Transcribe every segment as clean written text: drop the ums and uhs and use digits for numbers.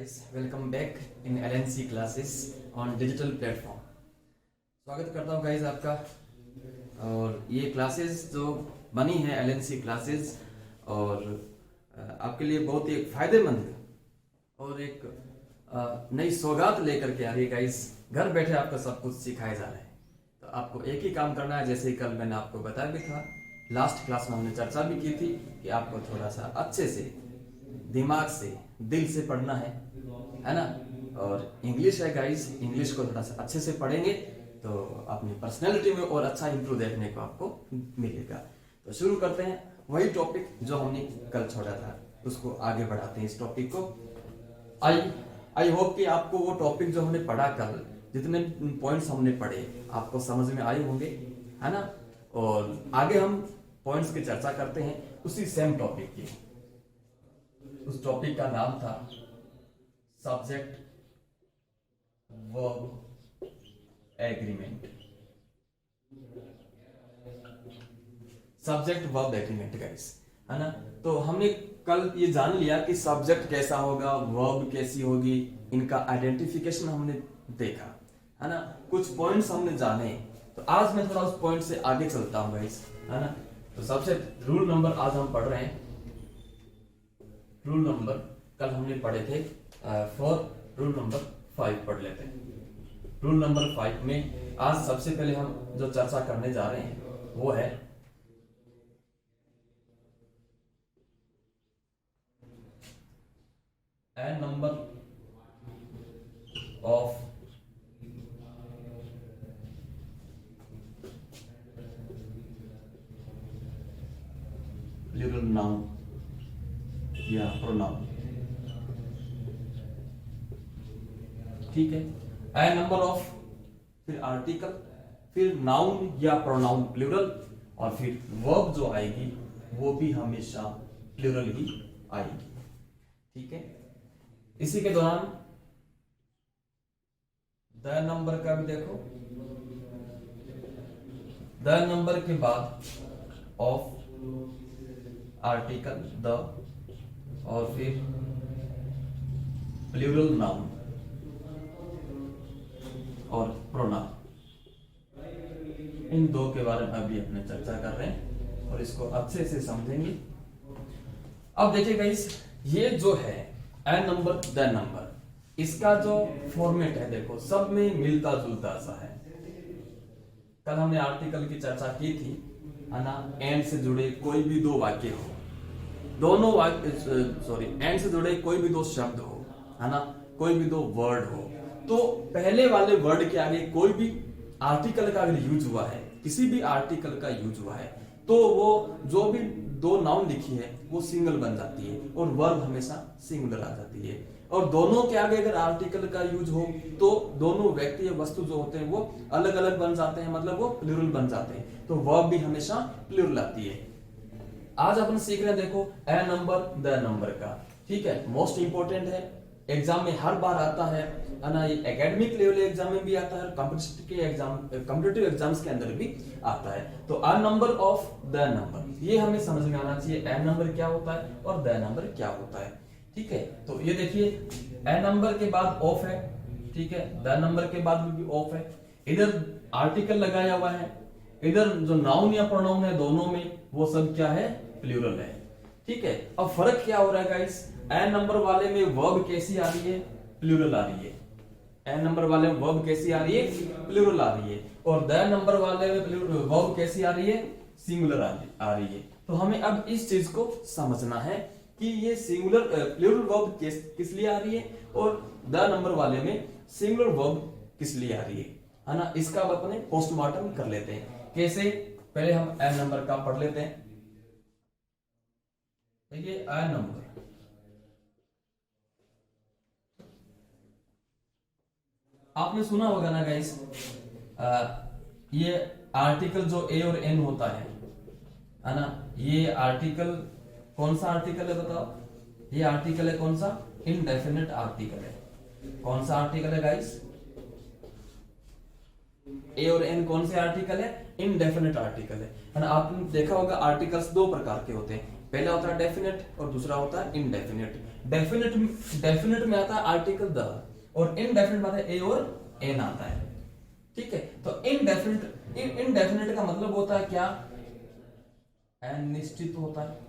guys, welcome back in LNC classes on digital platform। स्वागत करता हूँ गाइज आपका। और ये क्लासेस जो बनी है LNC क्लासेस और आपके लिए बहुत ही फायदेमंद और एक नई सौगात लेकर के आ रही है गाइज। घर बैठे आपको सब कुछ सिखाया जा रहा है, तो आपको एक ही काम करना है। जैसे ही कल मैंने आपको बताया भी था, लास्ट क्लास में हमने चर्चा भी की थी कि आपको थोड़ा सा अच्छे से दिमाग से दिल से पढ़ना है ना। और इंग्लिश है गाइस, इंग्लिश को थोड़ा सा अच्छे से पढ़ेंगे तो अपनी पर्सनैलिटी में और अच्छा इंप्रूव देखने को आपको मिलेगा। तो शुरू करते हैं वही टॉपिक जो हमने कल छोड़ा था, उसको आगे बढ़ाते हैं इस टॉपिक को। आई होप कि आपको वो टॉपिक जो हमने पढ़ा कल, जितने पॉइंट्स हमने पढ़े आपको समझ में आए होंगे, है ना। और आगे हम पॉइंट्स की चर्चा करते हैं उसी सेम टॉपिक की। उस टॉपिक का नाम था subject verb agreement. Subject verb agreement guys, है ना। तो हमने कल ये जान लिया कि सब्जेक्ट कैसा होगा, वर्ब कैसी होगी, इनका आइडेंटिफिकेशन हमने देखा, है ना। कुछ पॉइंट्स हमने जाने, तो आज मैं थोड़ा उस पॉइंट से आगे चलता हूं गाइस, है ना। तो सबसे रूल नंबर आज हम पढ़ रहे हैं। रूल नंबर कल हमने पढ़े थे 4, रूल नंबर 5 पढ़ लेते हैं। रूल नंबर 5 में आज सबसे पहले हम जो चर्चा करने जा रहे हैं वो है ए नंबर ऑफ प्लूरल नाउन या प्रोनाउन। ठीक है, ए नंबर ऑफ, फिर आर्टिकल, फिर नाउन या प्रोनाउन प्लूरल, और फिर वर्ब जो आएगी वो भी हमेशा प्लूरल ही आएगी। ठीक है, इसी के दौरान द नंबर का भी देखो, द नंबर के बाद ऑफ, आर्टिकल द, और फिर प्लूरल नाउन और प्रोनाउन। इन दो के बारे में अभी अपने चर्चा कर रहे हैं और इसको अच्छे से समझेंगे। अब देखिए गाइस, ये जो है ए नंबर द नंबर, इसका जो फॉर्मेट है देखो सब में मिलता जुलता सा है। कल हमने आर्टिकल की चर्चा की थी, है ना। एंड से जुड़े कोई भी दो वाक्य हो, दोनों वाक्य एंड से जुड़े कोई भी दो शब्द हो, है ना, कोई भी दो वर्ड हो, तो पहले वाले वर्ड के आगे कोई भी आर्टिकल का अगर यूज हुआ है, किसी भी आर्टिकल का यूज हुआ है, तो वो जो भी दो नाउन लिखी है वो सिंगल बन जाती है और वर्ब हमेशा सिंगुलर आ जाती है। और दोनों के आगे अगर आर्टिकल का यूज हो तो दोनों व्यक्ति या वस्तु जो होते हैं वो अलग अलग बन जाते हैं, मतलब वो प्लूरल बन जाते हैं, तो वर्ब भी हमेशा प्लूरल आती है। आज अपन सीख रहे हैं देखो ए नंबर द नंबर का। ठीक है, मोस्ट इंपोर्टेंट है, एग्जाम में हर बार आता है ना। ये एकेडमिक लेवल एग्जाम में भी आता है, कॉम्पिटिटिव एग्जाम्स के अंदर भी आता है। तो a number of the number, ये हमें समझ में आना चाहिए ए नंबर क्या होता है और द नंबर क्या होता है। ठीक है, तो ये देखिए ए नंबर के बाद ऑफ है, ठीक है, द नंबर के बाद भी ऑफ है, इधर आर्टिकल लगाया हुआ है, इधर जो नाउन या प्रोनाउन है दोनों में वो सब क्या है, प्लूरल है। ठीक है, अब फर्क क्या हो रहा है गाइस, ए नंबर वाले में वर्ब कैसी आ रही है, प्लूरल आ रही है। ए नंबर वाले में वर्ब कैसी आ रही है, प्लूरल आ रही है। और द नंबर वाले में वर्ब कैसी आ रही है, सिंगुलर आ रही है। तो हमें अब इस चीज को समझना है कि ये सिंगुलर प्लूरल वर्ब किस लिए आ रही है और द नंबर वाले में सिंगुलर वर्ब किस लिए आ रही है ना। इसका अब अपने पोस्टमार्टम कर लेते हैं। कैसे, पहले हम ए नंबर का पढ़ लेते हैं। देखिए ए नंबर, आपने सुना होगा ना गाइस, ये आर्टिकल जो ए और एन होता है ना, ये आर्टिकल कौन सा आर्टिकल है बताओ, ये आर्टिकल है कौन सा, इनडेफिनेट आर्टिकल है। कौन सा आर्टिकल है गाइस, ए और एन कौन से आर्टिकल है, इनडेफिनेट आर्टिकल है ना। आपने देखा होगा आर्टिकल्स दो प्रकार के होते हैं, पहला होता है डेफिनेट और दूसरा होता है इनडेफिनेट। डेफिनेट में आता है आर्टिकल द, और इनडेफिनेट में आता है ए और एन आता है। ठीक है, तो इनडेफिनेट का मतलब होता है क्या, अनिश्चित होता है।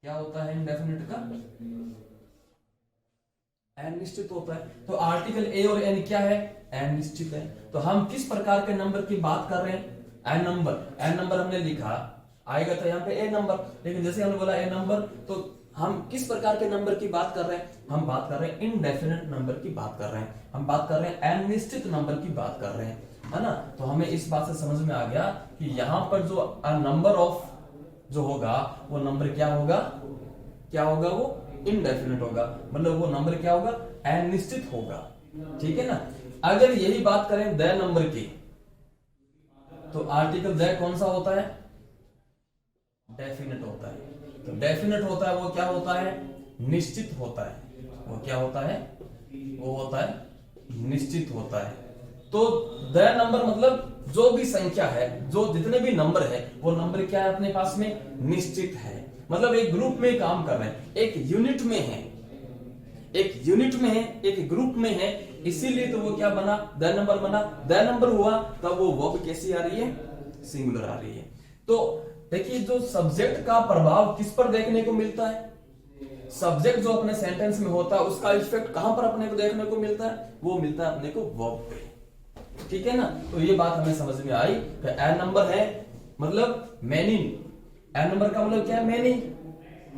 क्या होता है इनडेफिनेट का, अनिश्चित होता है। तो आर्टिकल ए और एन क्या है, अनिश्चित है। तो हम किस प्रकार के नंबर की बात कर रहे हैं, एन नंबर हमने लिखा आएगा था यहाँ पे ए नंबर, लेकिन जैसे हमने बोला ए नंबर, तो हम किस प्रकार के नंबर की बात कर रहे हैं, हम बात कर रहे हैं इनडेफिनेट नंबर की बात कर रहे हैं, हम बात कर रहे हैं अनिश्चित नंबर की बात कर रहे हैं, है ना। तो हमें इस बात से समझ में आ गया कि यहाँ पर जो नंबर ऑफ जो होगा वो नंबर क्या होगा, वो इनडेफिनेट होगा, मतलब वो नंबर क्या होगा, अनिश्चित होगा। ठीक है ना। अगर यही बात करें द नंबर की, तो आर्टिकल द कौन सा होता है, डेफिनेट होता है। तो डेफिनेट होता है वो क्या होता है, निश्चित होता है। वो क्या होता है, वो होता है निश्चित होता है। तो द नंबर मतलब जो भी संख्या है, जो जितने भी नंबर है, वो नंबर क्या है अपने पास में, निश्चित है। मतलब एक ग्रुप में काम कर रहे हैं, एक यूनिट में है, एक ग्रुप में है, इसीलिए तो वो क्या बना, द नंबर बना। द नंबर हुआ तब वो वर्ब कैसी आ रही है, सिंगुलर आ रही है। तो देखिए जो सब्जेक्ट का प्रभाव किस पर देखने को मिलता है, सब्जेक्ट जो अपने सेंटेंस में होता है उसका इफेक्ट कहां पर अपने को देखने को मिलता है, वो मिलता है अपने को वर्ब पे। ठीक है ना। तो ये बात हमें समझ में आई कि एन नंबर है मतलब मैनी, एन नंबर का मतलब क्या है, मैनी,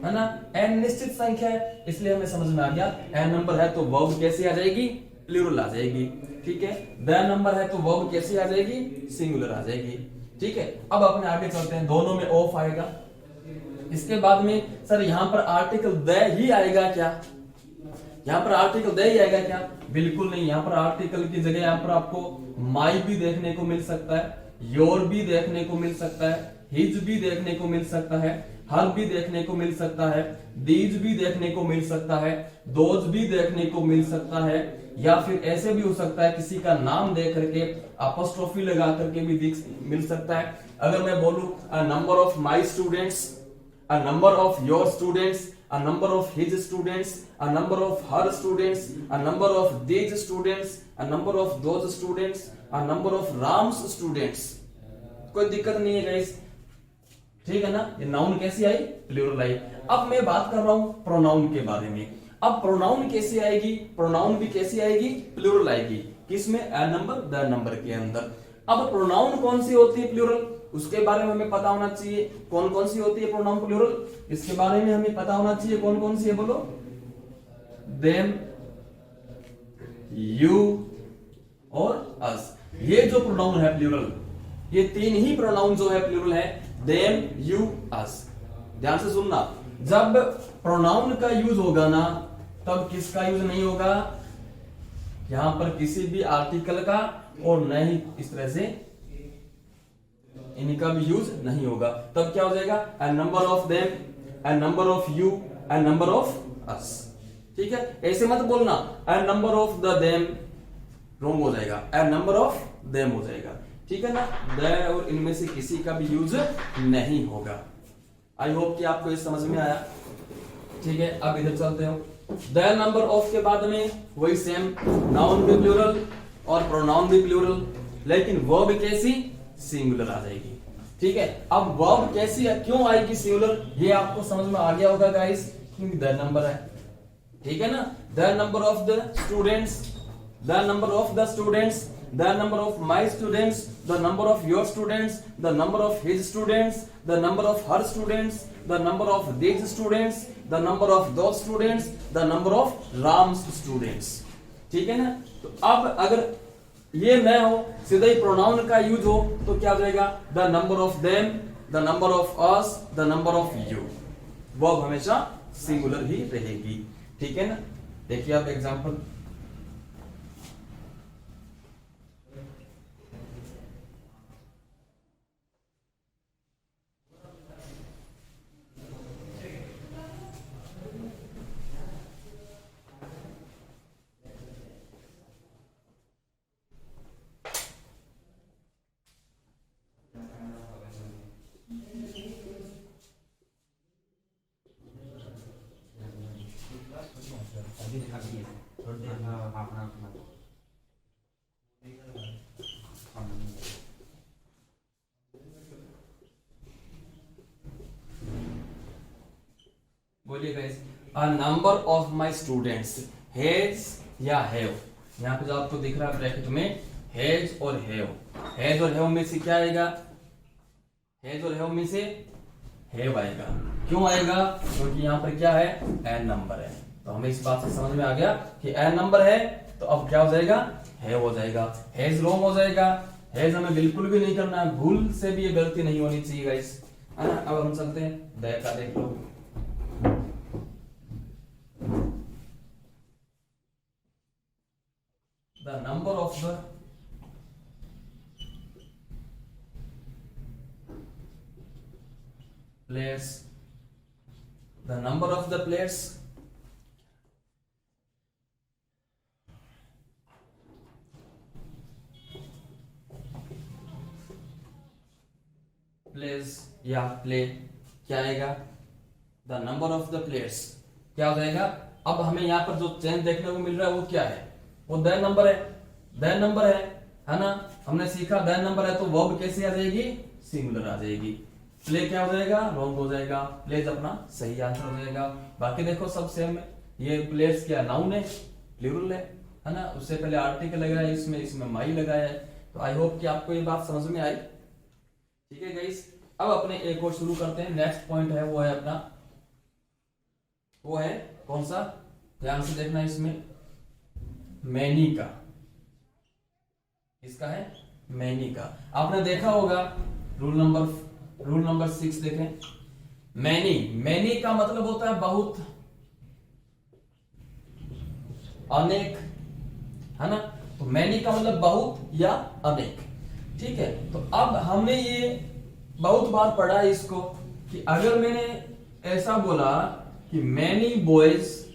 है ना। एन निश्चित संख्या है, इसलिए हमें समझ में आ गया एन नंबर है तो वर्ब कैसे आ जाएगी, प्लूरल आ जाएगी। ठीक है, द नंबर है तो वर्ब कैसे आ जाएगी, सिंगुलर आ जाएगी। ठीक है, अब अपने आगे चलते हैं, दोनों में ऑफ आएगा। इसके बाद में सर यहां पर आर्टिकल द ही आएगा क्या, यहां पर आर्टिकल द ही आएगा क्या, बिल्कुल नहीं। यहां पर आर्टिकल की जगह यहां पर आपको माई भी देखने को मिल सकता है, योर भी देखने को मिल सकता है, हिज भी देखने को मिल सकता है, हर भी देखने को मिल सकता है, दीज भी देखने को मिल सकता है, दोज भी देखने को मिल सकता है, या फिर ऐसे भी हो सकता है किसी का नाम दे करके अपोस्ट्रोफी लगा करके भी मिल सकता है। अगर मैं बोलूं a number of my students, a number of your students, a number of his students, a number of her students, a number of these students, a number of those students, a number of Ram's students, कोई दिक्कत नहीं है guys. ठीक है ना, ये noun कैसी आई, plural आई। अब मैं बात कर रहा हूं प्रोनाउन के बारे में। अब प्रोनाउन कैसी आएगी, प्रोनाउन भी कैसी आएगी, प्लूरल आएगी। किसमें, अ नंबर द नंबर के अंदर। अब प्रोनाउन कौन सी होती है प्लूरल, उसके बारे में हमें पता होना चाहिए। कौन कौन सी होती है प्रोनाउन प्लूरल, इसके बारे में हमें पता होना चाहिए। कौन कौन सी है बोलो, देम, यू और अस। ये जो प्रोनाउन है प्लूरल, ये तीन ही प्रोनाउन जो है प्लूरल है, देम, यू, अस। ध्यान से सुनना, जब प्रोनाउन का यूज होगा ना, तब किसका यूज नहीं होगा, यहां पर किसी भी आर्टिकल का, और न ही इस तरह से इनका भी यूज नहीं होगा। तब क्या हो जाएगा, a number of them, a number of you, a number of us। ठीक है, ऐसे मत बोलना a number of the them, wrong हो जाएगा, a number of them हो जाएगा। ठीक है ना, the और इनमें से किसी का भी यूज नहीं होगा। आई होप कि आपको ये समझ में आया। ठीक है, अब इधर चलते हो। द नंबर ऑफ के बाद में वही सेम, नाउन भी प्लूरल और प्रोनाउन भी प्लूरल, लेकिन वर्ब कैसी, सिंगुलर आ जाएगी। ठीक है, अब वर्ब कैसी है, क्यों आएगी सिंगुलर, ये आपको समझ में आ गया होगा गाइस, क्योंकि द नंबर है। ठीक है ना, the number of the students, the number of the students, the number of my students, the number of your students, the number of his students, the number of her students, the number of these students, the number of those students, the number of Ram's students. ठीक है ना। तो अब अगर ये न हो, सीधा ही प्रोनाउन का यूज हो, तो क्या हो जाएगा, the number of them, the number of us, the number of you. Verb हमेशा सिंगुलर ही रहेगी। ठीक है ना। देखिए आप एग्जांपल, बोलिए guys, a number of my students has या हैव, यहाँ पे जो आपको दिख रहा है ब्रैकेट में हैज और हैव, हैज और हैव में से क्या आएगा? हैज और हैव में से हैव आएगा। क्यों आएगा? क्योंकि यहाँ पर क्या है? एन नंबर है। तो हमें इस बात से समझ में आ गया कि एन नंबर है, तो अब क्या हो जाएगा? हैव हो जाएगा। हैज रॉन्ग हो जाएगा, हैज हमें बिल्कुल भी नहीं करना है, भूल से भी ये गलती नहीं होनी चाहिए गाइस, है ना। अब हम चलते हैं दैट का, देख लो। The number of the players, the number of the players plays या play क्या आएगा? The number of the players क्या हो जाएगा? अब हमें यहाँ पर जो चेंज देखने को मिल रहा है वो क्या है? वो दैन नंबर है, दैन नंबर है ना। हमने सीखा दैन नंबर है तो वर्ब कैसे आ जाएगी? सिंगुलर आ जाएगी। प्ले क्या हो जाएगा? रॉन्ग हो जाएगा। प्लेज अपना सही आंसर हो जाएगा। बाकी देखो सब सेम है। ये प्लेयर्स क्या नाउन है, प्लूरल है ना। उससे पहले आर्टिकल लगाया इसमें माई लगाया है। तो आई होप कि आपको ये बात समझ में आई। ठीक है गाइस, अब अपने एक और शुरू करते हैं। नेक्स्ट पॉइंट है वो है अपना, वो है कौन सा? ध्यान से देखना इसमें, मैनी का। इसका है मैनी का। आपने देखा होगा रूल नंबर 6 देखें। मैनी का मतलब होता है बहुत, अनेक, है ना। तो मैनी का मतलब बहुत या अनेक। ठीक है, तो अब हमने ये बहुत बार पढ़ा है इसको कि अगर मैंने ऐसा बोला कि मैनी बॉयज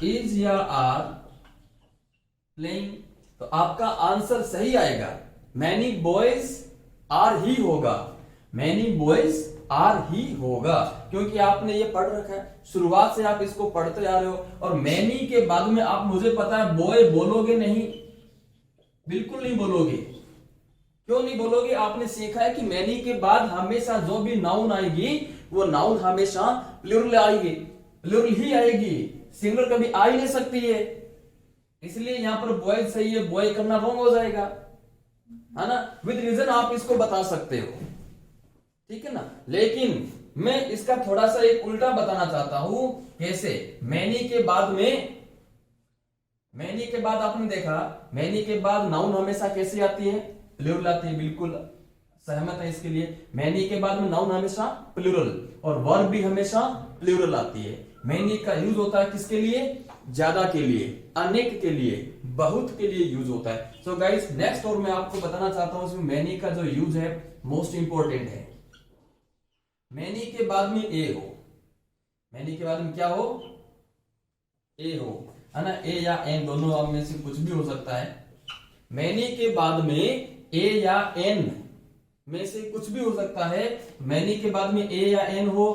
इज या आर प्लेइंग, तो आपका आंसर सही आएगा। मैनी बॉयज आर ही होगा, मैनी बॉयज आर ही होगा, क्योंकि आपने ये पढ़ रखा है, शुरुआत से आप इसको पढ़ते आ रहे हो। और मैनी के बाद में आप, मुझे पता है, बॉय बोलोगे नहीं, बिल्कुल नहीं बोलोगे। क्यों नहीं बोलोगे? आपने सीखा है कि मैनी के बाद हमेशा जो भी नाउन आएगी वो नाउन हमेशा प्लूरल आएगी, प्लूरल ही आएगी, सिंगुलर कभी आ ही नहीं सकती है। इसलिए यहां पर बॉयज सही है, बॉय करना रॉन्ग हो जाएगा, है ना। विद रीजन आप इसको बता सकते हो, ठीक है ना। लेकिन मैं इसका थोड़ा सा एक उल्टा बताना चाहता हूं। कैसे? मैनी के बाद आपने देखा, मैनी के बाद नाउन हमेशा कैसी आती है? प्लूरल आती है। बिल्कुल सहमत है इसके लिए। मैनी के बाद में नाउन हमेशा प्लूरल और वर्ब भी हमेशा प्लूरल आती है। मैनी का यूज होता है किसके लिए? ज्यादा के लिए, अनेक के लिए, बहुत के लिए यूज होता है। सो गाइस, नेक्स्ट और मैं आपको बताना चाहता हूं इसमें मैनी का जो यूज है मोस्ट इंपॉर्टेंट है। मैनी के बाद में ए हो, मैनी के बाद में क्या हो? ए हो, है ना। ए या एन दोनों अब में से कुछ भी हो सकता है। मैनी के बाद में ए या एन में से कुछ भी हो सकता है। मैनी के बाद में ए या एन हो,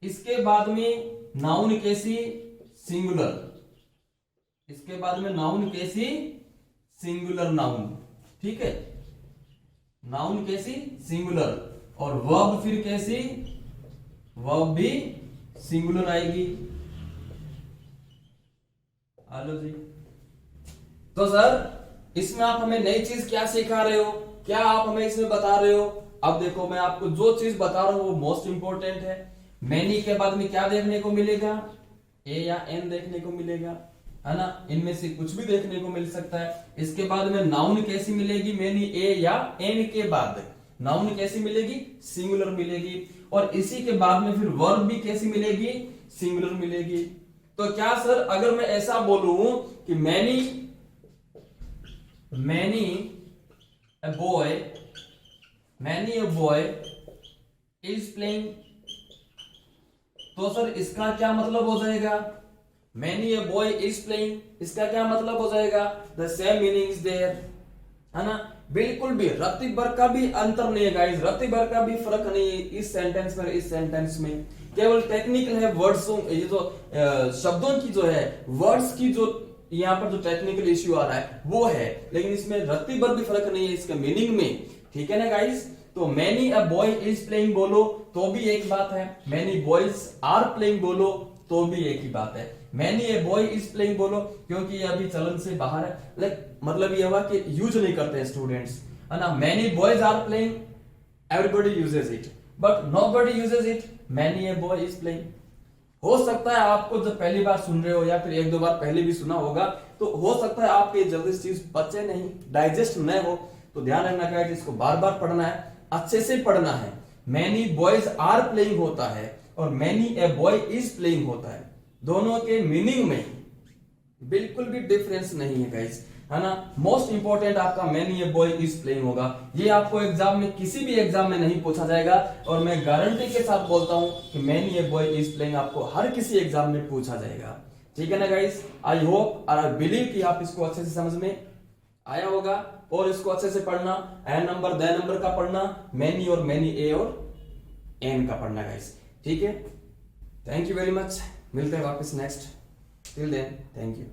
इसके बाद में नाउन कैसी? सिंगुलर। इसके बाद में नाउन कैसी? सिंगुलर नाउन, ठीक है। नाउन कैसी? सिंगुलर। और वर्ब फिर कैसी? वर्ब भी सिंगुलर आएगी। हेलो जी। तो सर इसमें आप हमें नई चीज क्या सिखा रहे हो? क्या आप हमें इसमें बता रहे हो? अब देखो, मैं आपको जो चीज बता रहा हूं वो मोस्ट इंपॉर्टेंट है। मैनी के बाद में क्या देखने को मिलेगा? ए या एन देखने को मिलेगा, है ना। इनमें से कुछ भी देखने को मिल सकता है। इसके बाद में नाउन कैसी मिलेगी? मैनी ए या एन के बाद नाउन कैसी मिलेगी? सिंगुलर मिलेगी। और इसी के बाद में फिर वर्ब भी कैसी मिलेगी? सिंगुलर मिलेगी। तो क्या सर अगर मैं ऐसा बोलूं कि many a boy is playing, तो सर इसका क्या मतलब हो जाएगा? Many a boy is playing, इसका क्या मतलब हो जाएगा? The same meaning is there, है ना, बिल्कुल भी रत्ती भर का भी अंतर नहीं है गाइस, रत्ती भर का भी फर्क नहीं है इस सेंटेंस में इस सेंटेंस में। केवल टेक्निकल है वर्ड्सों, ये जो शब्दों की जो है, वर्ड्स की जो यहाँ पर जो टेक्निकल इश्यू आ रहा है वो है, लेकिन इसमें रत्ती भर भी फर्क नहीं है इसके मीनिंग में, ठीक है ना गाइस। तो many a boy is playing बोलो तो भी एक बात है, मैनी बॉयज आर प्लेइंग बोलो तो भी एक ही बात है। Many a boy is playing बोलो क्योंकि ये अभी चलन से बाहर है, लाइक मतलब ये हुआ कि यूज नहीं करते हैं स्टूडेंट्स, है ना। Many boys are playing, everybody uses it, but nobody uses it, many a boy is playing. हो सकता है आपको जब पहली बार सुन रहे हो या फिर एक दो बार पहले भी सुना होगा, तो हो सकता है आपके जल्दी से चीज बचे नहीं, डाइजेस्ट न हो, तो ध्यान रखना है इसको बार बार पढ़ना है, अच्छे से पढ़ना है। मैनी बॉयज आर प्लेइंग होता है और many a boy is playing होता है, दोनों के मीनिंग में बिल्कुल भी डिफरेंस नहीं है गाइस, है ना। मोस्ट इंपॉर्टेंट आपका many a boy is playing होगा, ये आपको एग्जाम में किसी भी एग्जाम में नहीं पूछा जाएगा, और मैं गारंटी के साथ बोलता हूं कि many a boy is playing आपको हर किसी एग्जाम में पूछा जाएगा, ठीक है ना गाइस। आई होप और आई बिलीव कि आप इसको अच्छे से समझ में आया होगा, और इसको अच्छे से पढ़ना, एन नंबर द नंबर का पढ़ना, मैनी और मैनी ए और एन का पढ़ना गाइस, ठीक है। थैंक यू वेरी मच, मिलते हैं वापस next, till then thank you.